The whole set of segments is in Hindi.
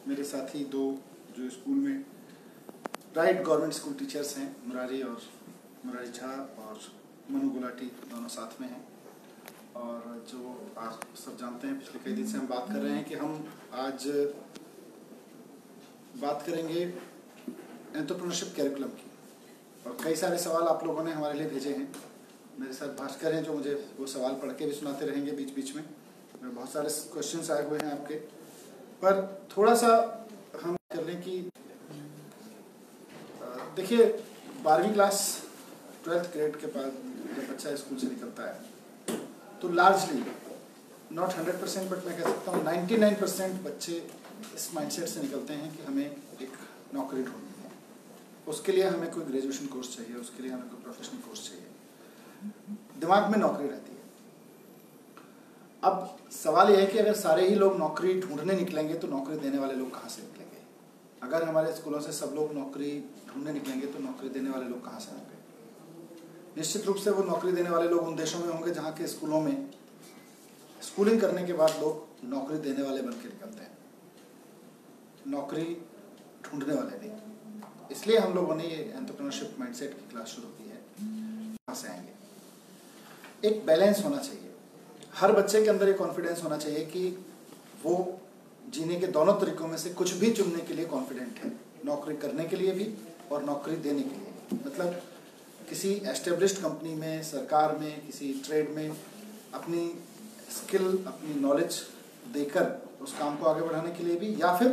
मेरे साथी दो जो स्कूल में प्राइवेट गवर्नमेंट स्कूल टीचर्स हैं, मुरारी झा और मनु गुलाटी, दोनों साथ में हैं। और जो आप सब जानते हैं, पिछले कई दिन से हम बात कर रहे हैं कि हम आज बात करेंगे एंटरप्रेन्योरशिप कैरिकुलम की। और कई सारे सवाल आप लोगों ने हमारे लिए भेजे हैं। मेरे साथ भास्कर हैं जो मुझे वो सवाल पढ़ के भी सुनाते रहेंगे बीच बीच में। बहुत सारे क्वेश्चंस आए हुए हैं आपके, पर थोड़ा सा हम कर लें कि देखिए 12वीं क्लास 12th ग्रेड के बाद जब बच्चा स्कूल से निकलता है तो लार्जली नॉट 100% बट मैं कह सकता हूँ 99% बच्चे इस माइंडसेट से निकलते हैं कि हमें एक नौकरी ढूंढनी है। उसके लिए हमें कोई ग्रेजुएशन कोर्स चाहिए, उसके लिए हमें कोई प्रोफेशनल कोर्स चाहिए, दिमाग में नौकरी रहती है। अब सवाल यह है कि अगर सारे ही लोग नौकरी ढूंढने निकलेंगे तो नौकरी देने वाले लोग कहाँ से निकलेंगे? अगर हमारे स्कूलों से सब लोग नौकरी ढूंढने निकलेंगे तो नौकरी देने वाले लोग कहाँ से होंगे? निश्चित रूप से वो नौकरी देने वाले लोग उन देशों में होंगे जहाँ के स्कूलों में स्कूलिंग करने के बाद लोग नौकरी देने वाले बन के निकलते हैं, नौकरी ढूंढने वाले नहीं। इसलिए हम लोगों ने ये एंटरप्रेन्योरशिप माइंडसेट की क्लास शुरू की है। कहाँ से आएंगे? एक बैलेंस होना चाहिए, हर बच्चे के अंदर एक कॉन्फिडेंस होना चाहिए कि वो जीने के दोनों तरीकों में से कुछ भी चुनने के लिए कॉन्फिडेंट है, नौकरी करने के लिए भी और नौकरी देने के लिए। मतलब किसी एस्टेब्लिश्ड कंपनी में, सरकार में, किसी ट्रेड में अपनी स्किल, अपनी नॉलेज देकर उस काम को आगे बढ़ाने के लिए भी, या फिर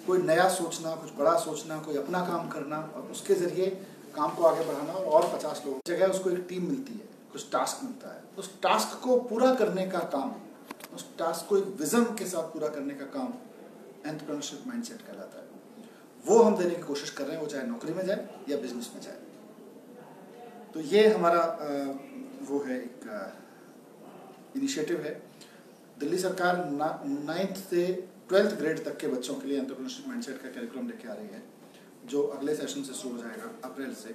कोई नया सोचना, कुछ बड़ा सोचना, कोई अपना काम करना और उसके जरिए काम को आगे बढ़ाना। और 50 लोगों की जगह उसको एक टीम मिलती है, कुछ टास्क मिलता है, उस टास्क को पूरा करने का काम, उस टास्क को एक विजन के साथ पूरा करने का काम एंटरप्रेन्योरशिप माइंडसेट कहलाता है। वो हम देने की कोशिश कर रहे हैं, वो चाहे नौकरी में जाए या बिजनेस में जाए। तो ये हमारा वो है एक इनिशिएटिव है। दिल्ली सरकार 9th से 12th ग्रेड तक के बच्चों के लिए एंटरप्रेन्योरशिप माइंडसेट का कैरिकुलम लेके आ रही है, जो अगले सेशन से शुरू हो जाएगा अप्रैल से।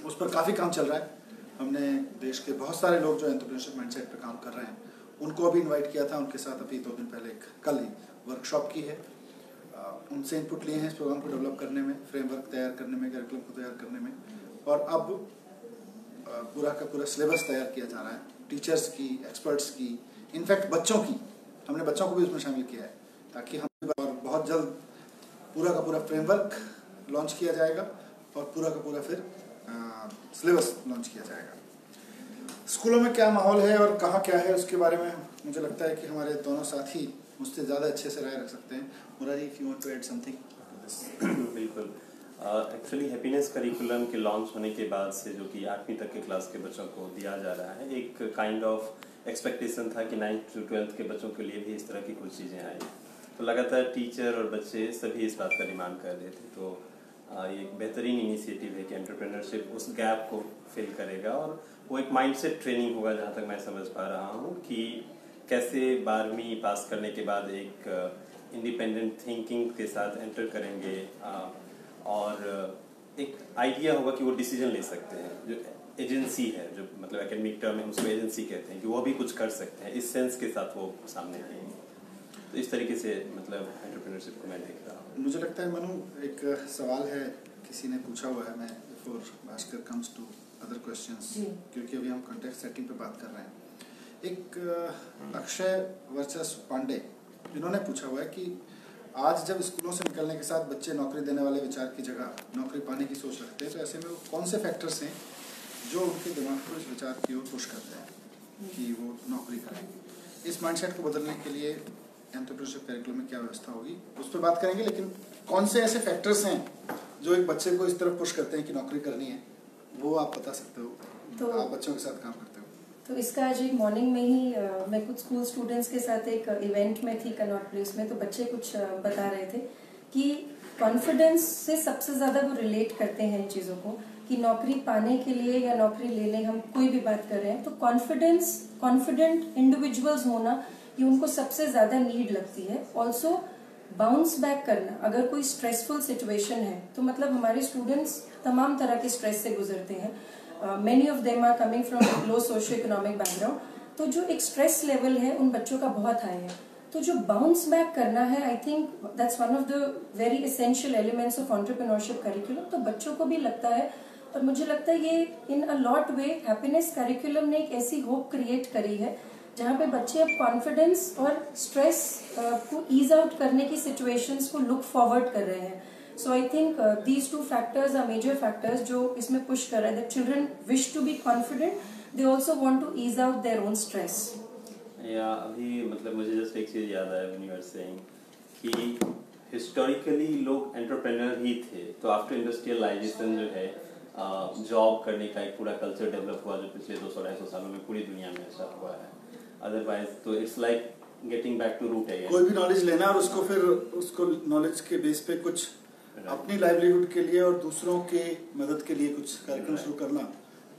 उस पर काफ़ी काम चल रहा है। हमने देश के बहुत सारे लोग जो एंटरप्रेन्योरशिप माइंडसेट पर काम कर रहे हैं उनको अभी इनवाइट किया था। उनके साथ अभी 2 दिन पहले कल ही वर्कशॉप की है। उनसे इनपुट लिए हैं इस प्रोग्राम को डेवलप करने में, फ्रेमवर्क तैयार करने में, कैरिकुलम को तैयार करने में। और अब पूरा का पूरा सिलेबस तैयार किया जा रहा है, टीचर्स की, एक्सपर्ट्स की, इनफैक्ट बच्चों की। हमने बच्चों को भी उसमें शामिल किया है ताकि हम, और बहुत जल्द पूरा का पूरा फ्रेमवर्क लॉन्च किया जाएगा और पूरा का पूरा फिर सिलेबस लॉन्च किया जाएगा। स्कूलों में क्या माहौल है और कहाँ क्या है उसके बारे में मुझे लगता है कि हमारे दोनों साथी मुझसे ज़्यादा अच्छे से राय रख सकते हैं। Murari, if you want to add something. बिल्कुल। एक्चुअली हैप्पीनेस करिकुलम के लॉन्च होने के बाद से, जो कि 8वीं तक के क्लास के बच्चों को दिया जा रहा है, एक काइंड ऑफ एक्सपेक्टेशन था कि 9th to 12th के बच्चों के लिए भी इस तरह की कुछ चीज़ें आई। तो लगातार टीचर और बच्चे सभी इस बात का डिमांड कर रहे थे। तो ये एक बेहतरीन इनिशिएटिव है कि एंटरप्रेन्योरशिप उस गैप को फिल करेगा। और वो एक माइंडसेट ट्रेनिंग होगा, जहाँ तक मैं समझ पा रहा हूँ, कि कैसे 12वीं पास करने के बाद एक इंडिपेंडेंट थिंकिंग के साथ एंटर करेंगे और एक आइडिया होगा कि वो डिसीजन ले सकते हैं। जो एजेंसी है, जो मतलब एकेडमिक टर्म में हम उसको एजेंसी कहते हैं, कि वो भी कुछ कर सकते हैं, इस सेंस के साथ वो सामने आएंगे। तो इस तरीके से मतलब एंटरप्रेन्योरशिप को मैं देख रहा हूँ। मुझे लगता है मनु, एक सवाल है किसी ने पूछा हुआ है, मैं before Bhaskar comes to other questions, क्योंकि अभी हम कॉन्टेक्स्ट सेटिंग पे बात कर रहे हैं। एक अक्षय वर्चस्व पांडे, इन्होंने पूछा हुआ है कि आज जब स्कूलों से निकलने के साथ बच्चे नौकरी देने वाले विचार की जगह नौकरी पाने की सोच रखते हैं, तो ऐसे में वो कौन से फैक्टर्स हैं जो उनके दिमाग को इस विचार की ओर पुश करते हैं कि वो नौकरी करेंगे? इस माइंडसेट को बदलने के लिए एंटरप्रेन्योरशिप कैरिकुलम में क्या व्यवस्था होगी, उस पर बात करेंगे। लेकिन कौन से ऐसे फैक्टर्स हैं जो एक बच्चे को इस तरफ पुश करते हैं कि नौकरी करनी है, वो आप बता सकते हो? तो आप बच्चों के साथ काम करते हो। तो इसका आज एक मॉर्निंग में ही मैं कुछ स्कूल स्टूडेंट्स के साथ एक इवेंट में थी कनॉट प्लेस में। तो बच्चे कुछ बता रहे थे कि कॉन्फिडेंस से सबसे ज़्यादा वो रिलेट करते हैं इन चीज़ों को, कि नौकरी पाने के लिए या नौकरी लेने, हम कोई भी बात कर रहे हैं तो कॉन्फिडेंट इंडिविजुअल्स होना ये उनको सबसे ज़्यादा नीड लगती है। ऑल्सो बाउंस बैक करना, अगर कोई स्ट्रेसफुल सिचुएशन है तो मतलब हमारे स्टूडेंट्स तमाम तरह के स्ट्रेस से गुजरते हैं। Many of them are coming from low socio economic background. तो जो एक स्ट्रेस लेवल है उन बच्चों का बहुत हाई है। तो जो बाउंस बैक करना है, I think that's one of the very essential elements of entrepreneurship curriculum. तो बच्चों को भी लगता है, और मुझे लगता है ये in a lot way happiness curriculum ने एक ऐसी होप क्रिएट करी है जहाँ पे बच्चे अब कॉन्फिडेंस और स्ट्रेस को ईज आउट करने की सिचुएशंस को लुक फॉरवर्ड कर रहे हैं। So I think these two factors are major factors जो इसमें पुश कर रहे हैं that children wish to be confident, they also want to ease out their own stress. या अभी मतलब मुझे जस्ट एक चीज़ याद आया व्हेन यू आर सेइंग कि हिस्टोरिकली लोग एंटरप्रेन्योर ही थे, तो आफ्टर इंडस्ट्रियलाइजेशन जो है जॉब करने का एक पूरा कल्चर डेवलप हुआ जो पिछले 200-250 सालों में पूरी दुनिया में ऐसा हुआ है। अदरवाइज तो it's like getting back to root है। कोई भी नॉलेज लेना और उसको फिर उसको नॉलेज के बेस पे कुछ अपनी लाइवलीहुड के लिए और दूसरों के मदद के लिए कुछ कार्यक्रम शुरू करना,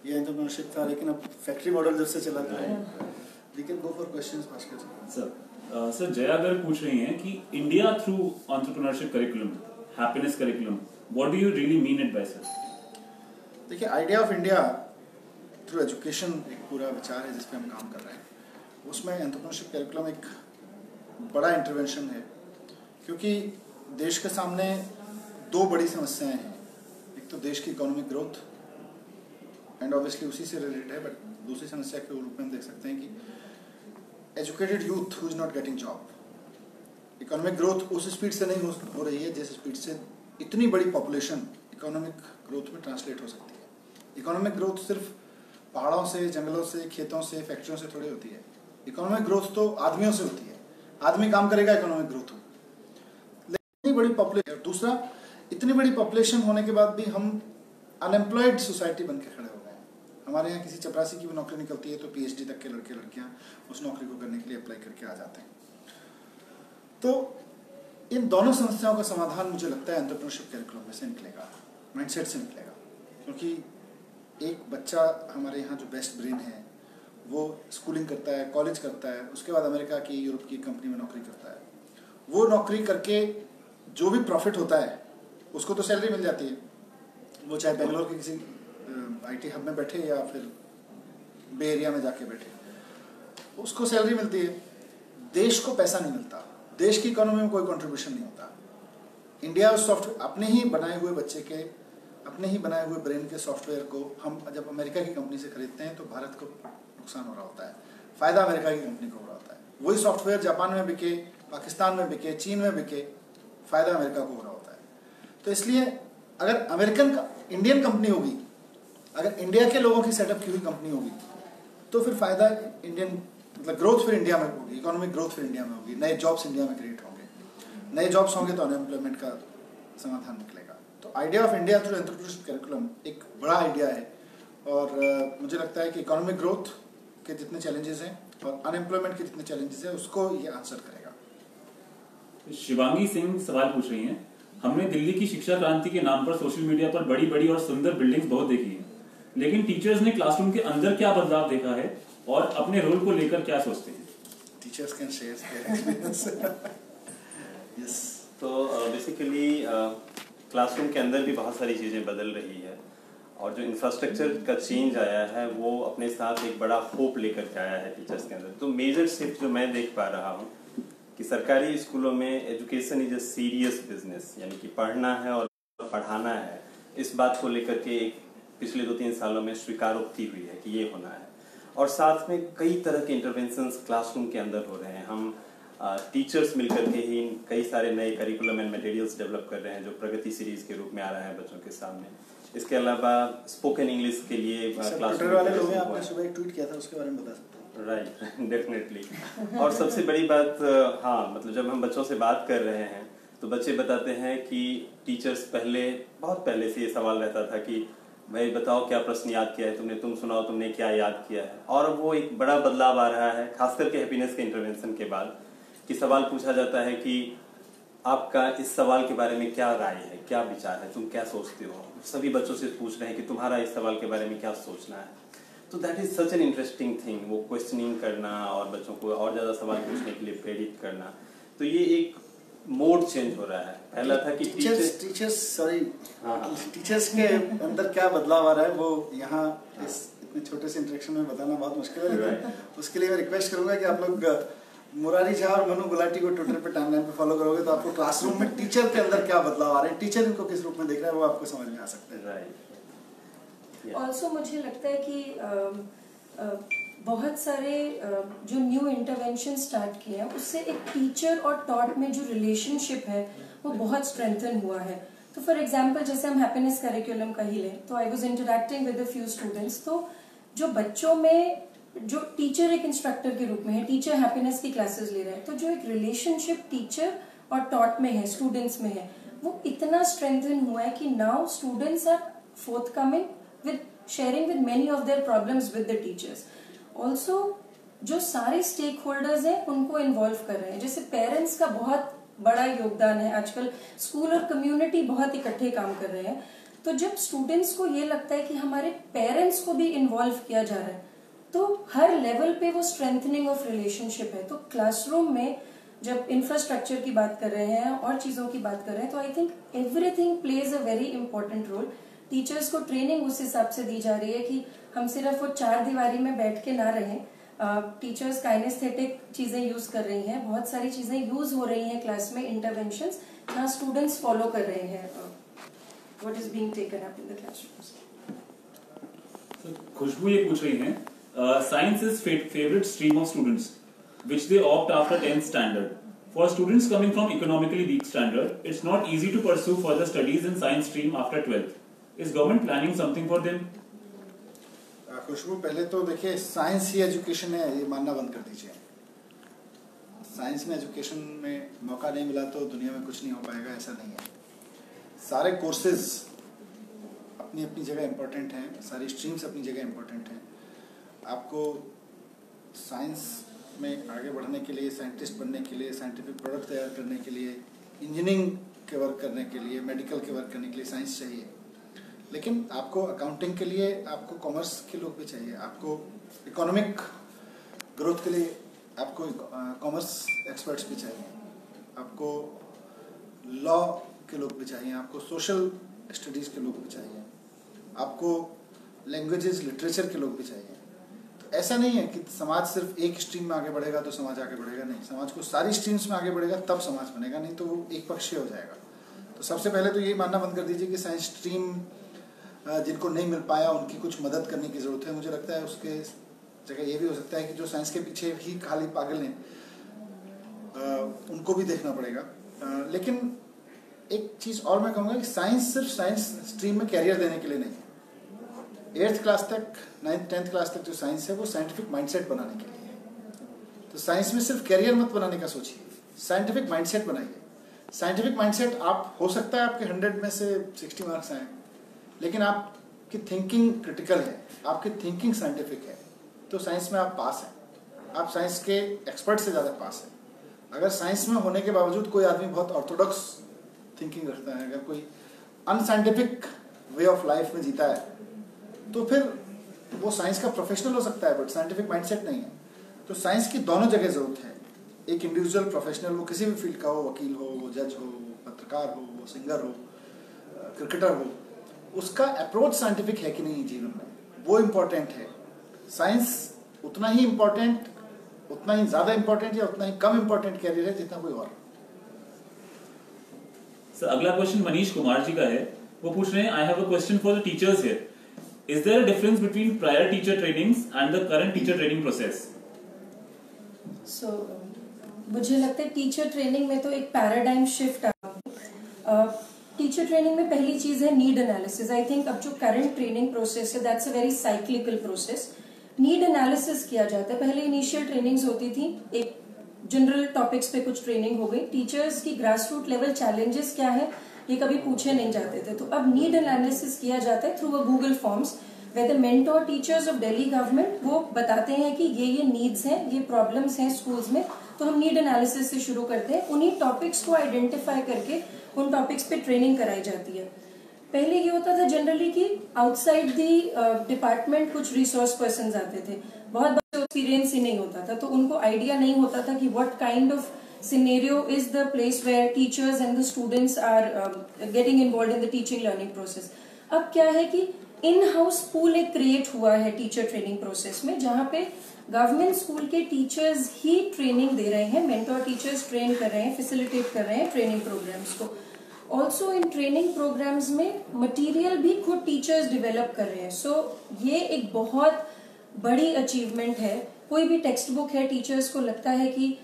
ये एंटरप्रेन्योरशिप था। लेकिन अब फैक्ट्री मॉडल जब से चला था, we can go for questions Bhaskar sir Jaya Garg पूछ रही हैं कि India through entrepreneurship curriculum, happiness curriculum, what do you really mean it by sir? देखिए, idea of India through education एक पूरा विचार है जिस पे हम काम कर रहे हैं। उसमें एंटरप्रेन्योरशिप करिकुलम एक बड़ा इंटरवेंशन है, क्योंकि देश के सामने दो बड़ी समस्याएं हैं। एक तो देश की इकोनॉमिक ग्रोथ, एंड ऑब्वियसली उसी से रिलेटेड है, बट दूसरी समस्या के रूप में हम देख सकते हैं कि educated youth who is not getting job. Economic growth उस स्पीड से नहीं हो रही है जिस स्पीड से इतनी बड़ी पॉपुलेशन इकोनॉमिक ग्रोथ में ट्रांसलेट हो सकती है। इकोनॉमिक ग्रोथ सिर्फ पहाड़ों से, जंगलों से, खेतों से, फैक्ट्रियों से थोड़ी होती है। इकोनॉमिक ग्रोथ तो आदमियों से होती है। आदमी काम करेगा, इकोनॉमिक ग्रोथ हो। लेकिन इतनी बड़ी पॉपुलेशन, दूसरा इतनी बड़ी पॉपुलेशन होने के बाद भी हम अनएम्प्लॉयड सोसाइटी बन के खड़े हो गए हैं। हमारे यहाँ किसी चपरासी की भी नौकरी निकलती है तो पीएचडी तक के लड़के लड़कियाँ उस नौकरी को करने के लिए अप्लाई करके आ जाते हैं। तो इन दोनों समस्याओं का समाधान मुझे लगता है एंटरप्रेन्योरशिप करिकुलम में से निकलेगा, माइंडसेट से निकलेगा। क्योंकि एक बच्चा हमारे यहाँ जो बेस्ट ब्रेन है वो स्कूलिंग करता है, कॉलेज करता है, उसके बाद अमेरिका की, यूरोप की कंपनी में नौकरी करता है। वो नौकरी करके जो भी प्रॉफिट होता है उसको तो सैलरी मिल जाती है, वो चाहे बेंगलोर के किसी आईटी हब में बैठे या फिर बे एरिया में जाके बैठे, उसको सैलरी मिलती है। देश को पैसा नहीं मिलता, देश की इकोनॉमी में कोई कंट्रीब्यूशन नहीं होता। इंडिया सॉफ्टवेयर अपने ही बनाए हुए बच्चे के, अपने ही बनाए हुए ब्रेन के सॉफ्टवेयर को हम जब अमेरिका की कंपनी से खरीदते हैं तो भारत को नुकसान हो रहा होता है, फायदा अमेरिका की कंपनी को हो रहा होता है। वही सॉफ्टवेयर जापान में बिके, पाकिस्तान में बिके, चीन में बिके, फायदा अमेरिका को हो रहा होता है। तो इसलिए अगर इंडियन कंपनी होगी, अगर इंडिया के लोगों की सेटअप की हुई कंपनी होगी तो फिर फायदा इंडियन, मतलब ग्रोथ फिर इंडिया में होगी, इकोनॉमिक ग्रोथ फिर इंडिया में होगी, नए जॉब्स इंडिया में क्रिएट होंगे। नए जॉब्स होंगे तो अनएम्प्लॉयमेंट का समाधान निकलेगा। तो idea of India through entrepreneurship curriculum एक बड़ा आइडिया है, और मुझे लगता है कि इकोनॉमिक ग्रोथ के जितने चैलेंजेस हैं और अनएम्प्लॉयमेंट के जितने चैलेंजेस हैं उसको ये आंसर करेगा। शिवांगी सिंह सवाल पूछ रही हैं, हमने दिल्ली की शिक्षा क्रांति के नाम पर सोशल मीडिया पर बड़ी बड़ी और सुंदर बिल्डिंग्स बहुत देखी हैं, लेकिन टीचर्स ने क्लासरूम के अंदर क्या बदलाव देखा है और अपने रोल को लेकर क्या सोचते हैं? Teachers can share their experience. Yes, तो बेसिकली क्लासरूम के अंदर भी बहुत सारी चीज़ें बदल रही है, और जो इंफ्रास्ट्रक्चर का चेंज आया है वो अपने साथ एक बड़ा होप लेकर के आया है टीचर्स के अंदर। तो मेजर शिफ्ट जो मैं देख पा रहा हूँ कि सरकारी स्कूलों में education is a serious business, यानी कि पढ़ना है और पढ़ाना है, इस बात को लेकर के एक पिछले 2-3 सालों में स्वीकारोक्ति हुई है कि ये होना है। और साथ में कई तरह के इंटरवेंशंस क्लासरूम के अंदर हो रहे हैं। हम टीचर्स मिलकर के ही कई सारे नए करिकुलम एंड मटेरियल्स डेवलप कर रहे हैं जो प्रगति सीरीज के रूप में आ रहा है बच्चों के सामने। इसके अलावा स्पोकन इंग्लिश के लिए क्लासरूम वाले लोग हैं, आपने सुबह एक ट्वीट किया था, उसके बारे में बता सकते हैं? Right, definitely. और सबसे बड़ी बात, हाँ, मतलब जब हम बच्चों से बात कर रहे हैं तो बच्चे बताते हैं कि टीचर्स बहुत पहले से ये सवाल रहता था कि भाई बताओ क्या प्रश्न याद किया है तुमने, तुम सुनाओ तुमने क्या याद किया है। और वो एक बड़ा बदलाव आ रहा है, खास करके हैप्पीनेस के इंटरवेंशन के बाद, कि सवाल पूछा जाता है कि आपका इस सवाल के बारे में क्या राय है, क्या विचार है, तुम क्या सोचते हो। सभी बच्चों से पूछ रहे हैं कि तुम्हारा इस सवाल के बारे में क्या सोचना है। तो that is such an interesting thing, वो क्वेश्चनिंग करना और बच्चों को और ज़्यादा सवाल पूछने के लिए प्रेरित करना। तो ये एक मोड चेंज हो रहा है। पहला था कि टीचर्स के अंदर क्या बदलाव आ रहा है वो यहाँ इस इतने छोटे से इंटरेक्शन में बताना बहुत मुश्किल है, लेकिन उसके लिए मैं रिक्वेस्ट करूंगा कि आप लोग मुरारी झा और मनु गुलाटी को ट्विटर पे टाइमलाइन पे फॉलो करोगे तो आपको क्लासरूम में टीचर के अंदर क्या बदलाव आ रहे हैं, टीचर इनको किस रूप में देख रहा है, वो आपको समझ में आ सकता है। राइट। ऑल्सो मुझे लगता है कि बहुत सारे जो न्यू इंटरवेंशन स्टार्ट किए हैं उससे एक टीचर और टॉट में जो रिलेशनशिप है वो बहुत स्ट्रेंथन हुआ है। तो फॉर एग्जांपल जैसे हम हैप्पीनेस करिकुलम का ही लें तो I was interacting with a few students, तो जो बच्चों में जो टीचर एक इंस्ट्रक्टर के रूप में है, टीचर हैप्पीनेस की क्लासेस ले रहे हैं, तो जो एक रिलेशनशिप टीचर और टॉट में है, स्टूडेंट्स में है, वो इतना स्ट्रेंथन हुआ है कि now students are forthcoming with sharing with many of their problems with the teachers. Also जो सारे स्टेक होल्डर्स हैं उनको इन्वॉल्व कर रहे हैं, जैसे पेरेंट्स का बहुत बड़ा योगदान है, आजकल स्कूल और कम्युनिटी बहुत इकट्ठे काम कर रहे हैं। तो जब स्टूडेंट्स को ये लगता है कि हमारे पेरेंट्स को भी इन्वॉल्व किया जा रहा है तो हर लेवल पे वो स्ट्रेंथनिंग ऑफ रिलेशनशिप है। तो क्लासरूम में जब इंफ्रास्ट्रक्चर की बात कर रहे हैं और चीजों की बात कर रहे हैं तो I think everything plays a very important role. Teachers को ट्रेनिंग उस हिसाब से दी जा रही है कि हम सिर्फ वो चार दीवारी में बैठ के ना रहें। टीचर्स काइनेस्थेटिक चीजें यूज कर रही हैं, बहुत सारी चीजें यूज हो रही हैं क्लास में, इंटरवेंशंस जहाँ स्टूडेंट्स फॉलो कर रहे हैं what is being taken up in the classrooms. Khushboo ये पूछ रही हैं, science is favorite stream of students which they opt after 10th standard. For students coming from economically weak standard, it's not easy to pursue further studies in science stream after 12th. Is government planning something for them? खुशबू, पहले तो देखिए साइंस ही एजुकेशन है ये मानना बंद कर दीजिए। साइंस में एजुकेशन में मौका नहीं मिला तो दुनिया में कुछ नहीं हो पाएगा, ऐसा नहीं है। सारे कोर्सेज अपनी अपनी जगह इम्पोर्टेंट हैं, सारी स्ट्रीम्स अपनी जगह इम्पोर्टेंट हैं। आपको साइंस में आगे बढ़ने के लिए, साइंटिस्ट बनने के लिए, साइंटिफिक प्रोडक्ट तैयार करने के लिए, इंजीनियरिंग के वर्क करने के लिए, मेडिकल के वर्क करने के लिए साइंस चाहिए। लेकिन आपको अकाउंटिंग के लिए आपको कॉमर्स के लोग भी चाहिए, आपको इकोनॉमिक ग्रोथ के लिए आपको कॉमर्स एक्सपर्ट्स भी चाहिए, आपको लॉ के लोग भी चाहिए, आपको सोशल स्टडीज़ के लोग भी चाहिए, आपको लैंग्वेजेस लिटरेचर के लोग भी चाहिए। तो ऐसा नहीं है कि समाज सिर्फ एक स्ट्रीम में आगे बढ़ेगा तो समाज आगे बढ़ेगा, नहीं, समाज को सारी स्ट्रीम्स में आगे बढ़ेगा तब समाज बनेगा, नहीं तो वो एक पक्षीय हो जाएगा। तो सबसे पहले तो यही मानना बंद कर दीजिए कि साइंस स्ट्रीम जिनको नहीं मिल पाया उनकी कुछ मदद करने की ज़रूरत है। मुझे लगता है उसके जगह ये भी हो सकता है कि जो साइंस के पीछे ही खाली पागल हैं उनको भी देखना पड़ेगा। लेकिन एक चीज़ और मैं कहूँगा कि साइंस सिर्फ साइंस स्ट्रीम में कैरियर देने के लिए नहीं है। 8th क्लास तक, 9th 10th क्लास तक जो साइंस है वो साइंटिफिक माइंडसेट बनाने के लिए है। तो साइंस में सिर्फ कैरियर मत बनाने का सोचिए, साइंटिफिक माइंडसेट बनाइए। साइंटिफिक माइंडसेट आप हो सकता है आपके 100 में से 60 मार्क्स आए, लेकिन आपकी थिंकिंग क्रिटिकल है, आपकी थिंकिंग साइंटिफिक है, तो साइंस में आप पास हैं, आप साइंस के एक्सपर्ट से ज़्यादा पास हैं। अगर साइंस में होने के बावजूद कोई आदमी बहुत ऑर्थोडॉक्स थिंकिंग रखता है, अगर कोई अनसाइंटिफिक वे ऑफ लाइफ में जीता है, तो फिर वो साइंस का प्रोफेशनल हो सकता है बट साइंटिफिक माइंडसेट नहीं है। तो साइंस की दोनों जगह ज़रूरत है। एक इंडिविजुअल प्रोफेशनल, वो किसी भी फील्ड का हो, वकील हो, वो जज हो, वो पत्रकार हो, वो सिंगर हो, क्रिकेटर हो, उसका अप्रोच साइंटिफिक है कि नहीं जीवन में, वो इम्पोर्टेंट है। साइंस उतना ही इम्पोर्टेंट, उतना ही ज़्यादा इम्पोर्टेंट या उतना ही कम इम्पोर्टेंट कैरियर है जितना कोई और। सर अगला क्वेश्चन मनीष कुमार जी का है, वो पूछ रहे हैं, I have a question for the teachers here, is there a difference between prior teacher trainings and the current teacher training process? So मुझे लगता है टीचर ट्रेनिंग में तो एक पैराडाइम शिफ्ट आ गई। टीचर ट्रेनिंग में पहली चीज है नीड एनालिसिस। आई थिंक अब जो करंट ट्रेनिंग प्रोसेस है that's a very cyclical process. Need analysis किया जाता है। पहले इनिशियल ट्रेनिंग्स होती थी, एक जनरल टॉपिक्स पे कुछ ट्रेनिंग हो गई, टीचर्स की ग्रास रूट लेवल चैलेंजेस क्या है ये कभी पूछे नहीं जाते थे। तो अब नीड एनालिसिस किया जाता है through a Google forms where the mentor teachers of Delhi government वो बताते हैं कि ये नीड्स हैं, ये प्रॉब्लम्स हैं स्कूल्स में, तो हम नीड एनालिसिस से शुरू करते हैं। उन्हीं टॉपिक्स को आइडेंटिफाई करके उन टॉपिक्स पे ट्रेनिंग कराई जाती है। पहले ये होता था जनरली कि आउटसाइड दी डिपार्टमेंट कुछ रिसोर्स पर्सन आते थे, बहुत बड़ा एक्सपीरियंस ही नहीं होता था, तो उनको आइडिया नहीं होता था कि what kind of scenario is the place where teachers and the students are getting involved in the teaching learning process. अब क्या है कि इन हाउस पूल एक क्रिएट हुआ है टीचर ट्रेनिंग प्रोसेस में, जहां पे गवर्नमेंट स्कूल के टीचर्स ही ट्रेनिंग दे रहे हैं, मेंटोर टीचर्स ट्रेन कर रहे हैं, फैसिलिटेट कर रहे हैं ट्रेनिंग प्रोग्राम्स को। ऑल्सो इन ट्रेनिंग प्रोग्राम्स में मटेरियल भी खुद टीचर्स डेवलप कर रहे हैं। सो ये एक बहुत बड़ी अचीवमेंट है। कोई भी टेक्स्ट बुक है, टीचर्स को लगता है कि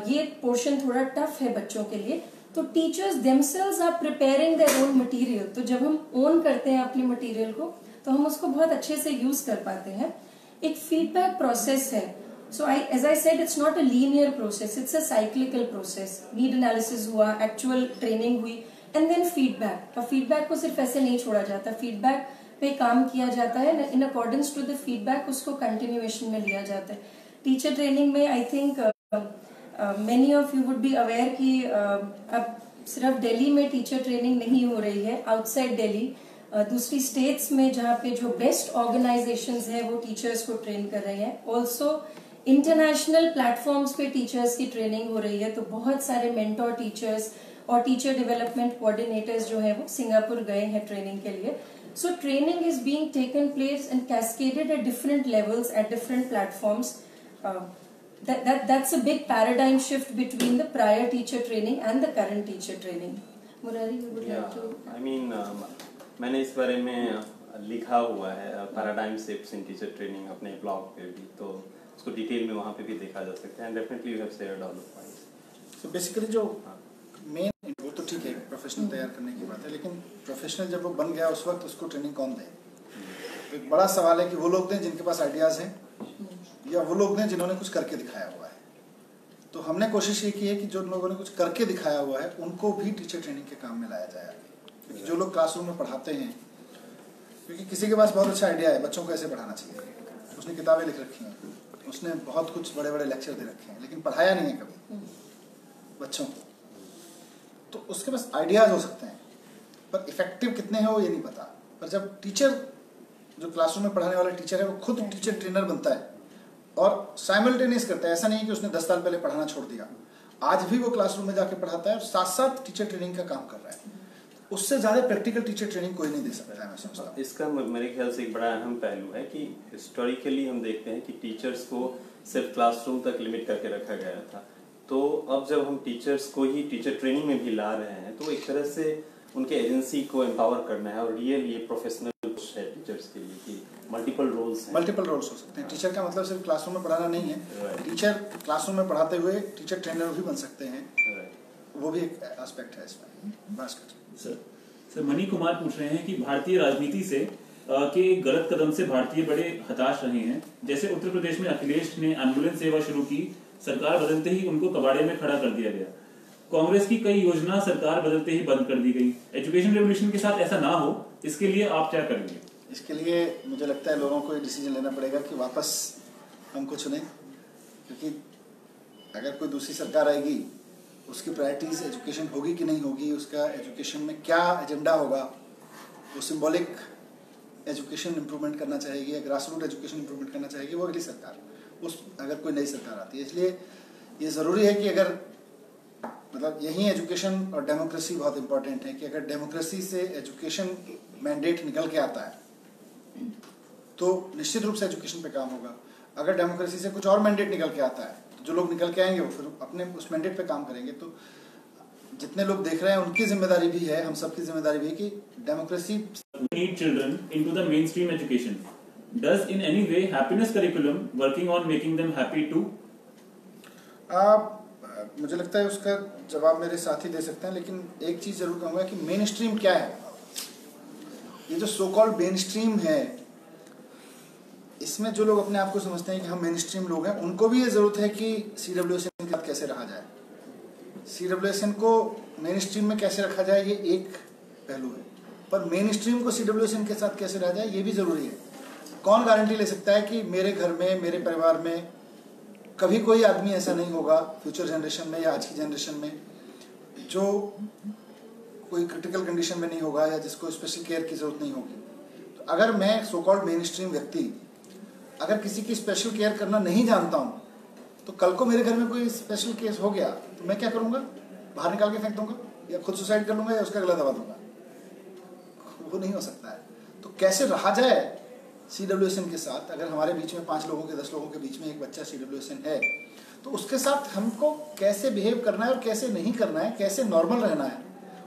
ये पोर्शन थोड़ा टफ है बच्चों के लिए, तो teachers themselves are preparing their own material. तो जब हम ओन करते हैं अपने मटेरियल को, तो हम उसको बहुत अच्छे से यूज कर पाते हैं। एक फीडबैक प्रोसेस है। So as I said, it's not a linear process, it's a cyclical process. Need analysis हुआ, एक्चुअल ट्रेनिंग हुई, एंड देन फीडबैक। फीडबैक को सिर्फ ऐसे नहीं छोड़ा जाता, फीडबैक पे काम किया जाता है, in accordance to the feedback उसको कंटिन्यूएशन में लिया जाता है। टीचर ट्रेनिंग में I think many of you would be aware कि अब सिर्फ दिल्ली में टीचर ट्रेनिंग नहीं हो रही है, आउटसाइड दिल्ली दूसरी स्टेट्स में जहाँ पे जो बेस्ट ऑर्गेनाइजेशंस हैं वो टीचर्स को ट्रेन कर रहे हैं। ऑल्सो इंटरनेशनल प्लेटफॉर्म्स पे टीचर्स की ट्रेनिंग हो रही है। तो बहुत सारे मेंटोर टीचर्स और टीचर डेवलपमेंट कोऑर्डिनेटर्स जो है वो सिंगापुर गए हैं ट्रेनिंग के लिए। So training is being taken place and cascaded at different levels at different platforms. That's a big paradigm shift between the prior teacher training and the current teacher training. Murari, you would like to? I mean, मैंने इस बारे में लिखा हुआ है पैराडाइम शिफ्ट्स इन टीचर ट्रेनिंग अपने ब्लॉग पे भी, तो उसको डिटेल में वहाँ पे भी देखा जा सकता है। And definitely you have shared all the points. So basically जो मेन, वो तो ठीक है प्रोफेशनल तैयार करने की बात है, लेकिन प्रोफेशनल जब वो बन गया उस वक्त उसको ट्रेनिंग कौन दे? तो एक बड़ा सवाल है कि वो लोग दें जिनके पास आइडियाज हैं, या वो लोग दें जिन्होंने कुछ करके दिखाया हुआ है। तो हमने कोशिश ये की है कि जो लोगों ने कुछ करके दिखाया हुआ है उनको भी टीचर ट्रेनिंग के काम में लाया जाए। क्योंकि जो लोग क्लासरूम में पढ़ाते हैं, क्योंकि किसी के पास बहुत अच्छा आइडिया है बच्चों को कैसे पढ़ाना चाहिए, उसने किताबें लिख रखी हैं, उसने बहुत कुछ बड़े बड़े लेक्चर दे रखे हैं, लेकिन पढ़ाया नहीं है कभी बच्चों को। तो उसके पास आइडियाज हो सकते हैं, पर इफेक्टिव कितने हैं वो ये नहीं पता। पर जब टीचर, जो क्लासरूम में पढ़ाने वाला टीचर है, वो खुद टीचर ट्रेनर बनता है और साइमल्टेनियस करता है, ऐसा नहीं है कि उसने 10 साल पहले पढ़ाना छोड़ दिया, आज भी वो क्लासरूम में जाके पढ़ाता है और साथ साथ टीचर ट्रेनिंग का काम कर रहा है, उससे ज्यादा प्रैक्टिकल टीचर ट्रेनिंग कोई नहीं दे सकता है, मैं समझता हूं। इसका मेरे ख्याल से एक बड़ा अहम पहलू है कि हिस्टोरिकली हम देखते हैं कि टीचर्स को सिर्फ क्लासरूम तक लिमिट करके रखा गया था। तो अब जब हम टीचर्स को ही टीचर ट्रेनिंग में भी ला रहे हैं, तो एक तरह से उनके एजेंसी को एम्पावर करना है, और रियल ये प्रोफेशनल है टीचर्स के लिए कि मल्टीपल रोल्स हो सकते हैं। टीचर का मतलब सिर्फ क्लासरूम में पढ़ाना नहीं है, टीचर क्लासरूम में पढ़ाते हुए टीचर ट्रेनर भी बन सकते हैं, वो भी एक एस्पेक्ट है इसमें। भास्कर सर, मणि कुमार पूछ रहे हैं कि भारतीय राजनीति से के गलत कदम से भारतीय बड़े हताश रहे हैं। जैसे उत्तर प्रदेश में अखिलेश ने एम्बुलेंस सेवा शुरू की, सरकार बदलते ही उनको कबाड़े में खड़ा कर दिया गया। कांग्रेस की कई योजना सरकार बदलते ही बंद कर दी गई। एजुकेशन रेवोल्यूशन के साथ ऐसा ना हो, इसके लिए आप क्या करेंगे? इसके लिए मुझे लगता है लोगों को डिसीजन लेना पड़ेगा कि वापस हमको चुने, क्योंकि अगर कोई दूसरी सरकार आएगी, उसकी प्रायोरिटीज एजुकेशन होगी कि नहीं होगी, उसका एजुकेशन में क्या एजेंडा होगा, वो सिंबॉलिक एजुकेशन इंप्रूवमेंट करना चाहेगी, ग्रास रूट एजुकेशन इंप्रूवमेंट करना चाहेगी, वो अगली सरकार, उस अगर कोई नई सरकार आती है। इसलिए ये ज़रूरी है कि अगर मतलब यही एजुकेशन और डेमोक्रेसी बहुत इंपॉर्टेंट है कि अगर डेमोक्रेसी से एजुकेशन मैंडेट निकल के आता है तो निश्चित रूप से एजुकेशन पे काम होगा। अगर डेमोक्रेसी से कुछ और मैंडेट निकल के आता है तो जो लोग निकल के आएंगे वो फिर अपने उस मैंडेट पे काम करेंगे। तो जितने लोग देख रहे हैं उनकी जिम्मेदारी भी है, हम सबकी जिम्मेदारी भी है कि democracy need children into the mainstream education. Does in any way happiness curriculum working on making them happy too? मुझे लगता है उसका जवाब मेरे साथी दे सकते हैं, लेकिन एक चीज जरूर कहूंगा कि मेन स्ट्रीम क्या है। ये जो सो कॉल्ड मेन स्ट्रीम है, इसमें जो लोग अपने आप को समझते हैं कि हम मेन स्ट्रीम लोग हैं, उनको भी ये जरूरत है कि CWSN के साथ कैसे रहा जाए, CWSN को मेन स्ट्रीम में कैसे रखा जाए, ये एक पहलू है। पर मेन स्ट्रीम को CWSN के साथ कैसे रहा जाए ये भी जरूरी है। कौन गारंटी ले सकता है कि मेरे घर में, मेरे परिवार में कभी कोई आदमी ऐसा नहीं होगा फ्यूचर जनरेशन में या आज की जनरेशन में जो कोई क्रिटिकल कंडीशन में नहीं होगा या जिसको स्पेशल केयर की जरूरत नहीं होगी। तो अगर मैं सो कॉल्ड मेन स्ट्रीम व्यक्ति अगर किसी की स्पेशल केयर करना नहीं जानता हूँ, तो कल को मेरे घर में कोई स्पेशल केस हो गया तो मैं क्या करूँगा? बाहर निकाल के फेंक दूंगा या खुद सुसाइड कर लूंगा या उसका गला दबा दूंगा? वो नहीं हो सकता है। तो कैसे रहा जाए CWSN के साथ? अगर हमारे बीच में 5 लोगों के 10 लोगों के बीच में एक बच्चा CWSN है, तो उसके साथ हमको कैसे बिहेव करना है और कैसे नहीं करना है, कैसे नॉर्मल रहना है,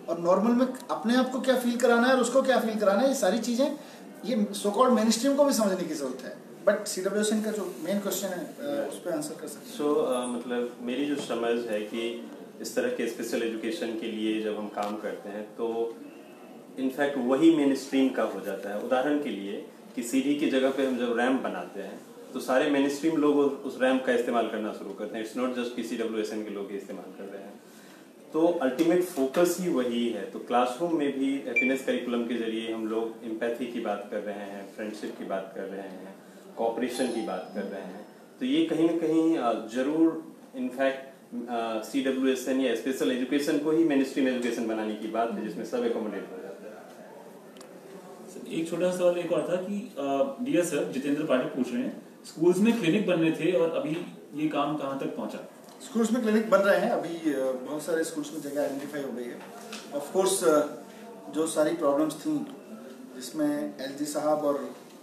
और नॉर्मल में अपने आप को क्या फील कराना है और उसको क्या फील कराना है, ये सारी चीज़ें ये सो कॉल्ड मेन स्ट्रीम को भी समझने की जरूरत है। बट CWSN का जो मेन क्वेश्चन है उस पर आंसर कर सकते हैं। मतलब मेरी जो समझ है कि इस तरह के स्पेशल एजुकेशन के लिए जब हम काम करते हैं तो इनफैक्ट वही मेन स्ट्रीम का हो जाता है। उदाहरण के लिए कि सीढ़ी की जगह पे हम जब रैंप बनाते हैं तो सारे मेन स्ट्रीम लोग उस रैंप का इस्तेमाल करना शुरू करते हैं। इट्स नॉट जस्ट कि CWSN के लोग इस्तेमाल कर रहे हैं। तो अल्टीमेट फोकस ही वही है। तो क्लासरूम में भी हैप्पीनेस करिकुलम के जरिए हम लोग एम्पैथी की बात कर रहे हैं, फ्रेंडशिप की बात कर रहे हैं, कोऑपरेशन की बात कर रहे हैं। तो ये कहीं ना कहीं जरूर इनफैक्ट CWSN या स्पेशल एजुकेशन को ही मेन स्ट्रीम एजुकेशन बनाने की बात है, जिसमें सब एकोमोडेट हो जाता है। एक छोटा सा सवाल एक और था कि डियर सर, जितेंद्र पाठक पूछ रहे हैं, स्कूल्स में क्लिनिक बनने थे और अभी ये काम कहाँ तक पहुंचा? स्कूल्स में क्लिनिक बन रहे हैं, अभी बहुत सारे स्कूल्स में जगह आइडेंटिफाई हो गई है। ऑफ कोर्स जो सारी प्रॉब्लम्स थी जिसमें LG साहब और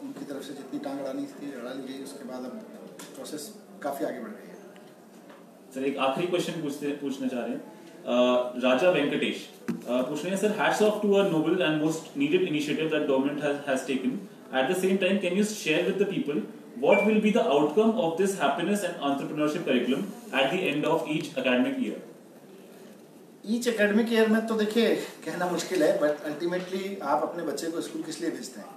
उनकी तरफ से जितनी टांग अड़ानी थी अड़ा ली गई, उसके बाद अब प्रोसेस काफ़ी आगे बढ़ गई है। सर एक आखिरी क्वेश्चन पूछना चाह रहे हैं। राजा वेंकटेश पूछ रहे हैं, sir hats off to a noble and most needed initiative that government has taken. At the same time can you share with the people what will be the outcome of this happiness and entrepreneurship curriculum at the end of each academic year? Each academic year में तो देखिए कहना मुश्किल है, बट अल्टीमेटली आप अपने बच्चे को स्कूल किस लिए भेजते हैं?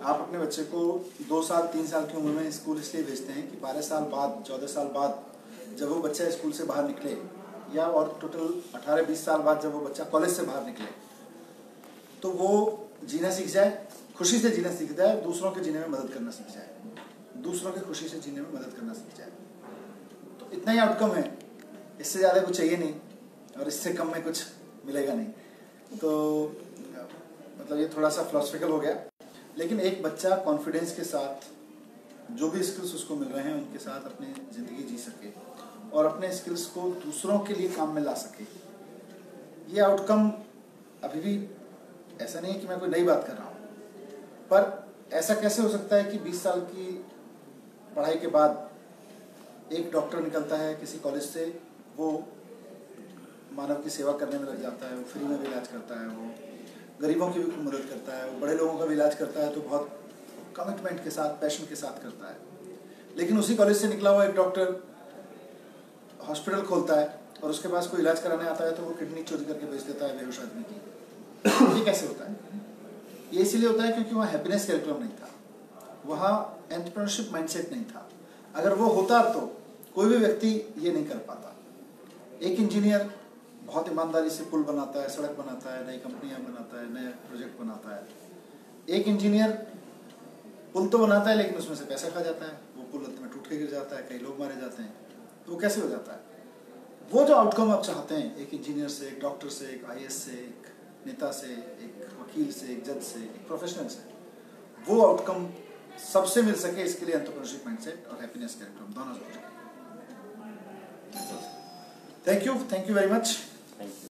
आप अपने बच्चे को 2 साल 3 साल की उम्र में स्कूल इसलिए भेजते हैं कि 12 साल बाद 14 साल बाद जब वो बच्चा स्कूल से बाहर निकले, या और टोटल 18-20 साल बाद जब वो बच्चा कॉलेज से बाहर निकले, तो वो जीना सीख जाए, खुशी से जीना सीख जाए, दूसरों के जीने में मदद करना सीख जाए, दूसरों की खुशी से जीने में मदद करना सीख जाए। तो इतना ही आउटकम है, इससे ज़्यादा कुछ चाहिए नहीं और इससे कम में कुछ मिलेगा नहीं। तो मतलब ये थोड़ा सा फिलोसफिकल हो गया, लेकिन एक बच्चा कॉन्फिडेंस के साथ जो भी स्किल्स उसको मिल रहे हैं उनके साथ अपनी ज़िंदगी जी सके और अपने स्किल्स को दूसरों के लिए काम में ला सके, ये आउटकम अभी भी ऐसा नहीं है कि मैं कोई नई बात कर रहा हूँ, पर ऐसा कैसे हो सकता है कि 20 साल की पढ़ाई के बाद एक डॉक्टर निकलता है किसी कॉलेज से, वो मानव की सेवा करने में लग जाता है, वो फ्री में भी इलाज करता है, वो गरीबों की भी मदद करता है, वो बड़े लोगों का भी इलाज करता है, तो बहुत कमिटमेंट के साथ, पैशन के साथ करता है। लेकिन उसी कॉलेज से निकला हुआ एक डॉक्टर हॉस्पिटल खोलता है और उसके पास कोई इलाज कराने आता है तो वो किडनी चोरी करके बेच देता है बेहोश आदमी की। ये कैसे होता है? ये इसीलिए होता है क्योंकि वहाँ हैप्पीनेस करिकुलम नहीं था, वहाँ एंटरप्रेन्योरशिप माइंडसेट नहीं था। अगर वो होता तो कोई भी व्यक्ति ये नहीं कर पाता। एक इंजीनियर बहुत ईमानदारी से पुल बनाता है, सड़क बनाता है, नई कंपनियां बनाता है, नए प्रोजेक्ट बनाता है। एक इंजीनियर पुल तो बनाता है लेकिन उसमें से पैसा खा जाता है, वो पुल अंत में टूट के गिर जाता है, कई लोग मारे जाते हैं। तो वो कैसे हो जाता है? वो जो आउटकम आप चाहते हैं एक इंजीनियर से, एक डॉक्टर से, एक IAS से, एक नेता से, एक वकील से, एक जज से, एक प्रोफेशनल से, वो आउटकम सबसे मिल सके, इसके लिए एंटरप्रेन्योरशिप माइंडसेट और हैप्पीनेस करिकुलम दोनों जरूरी है। Thank you very much.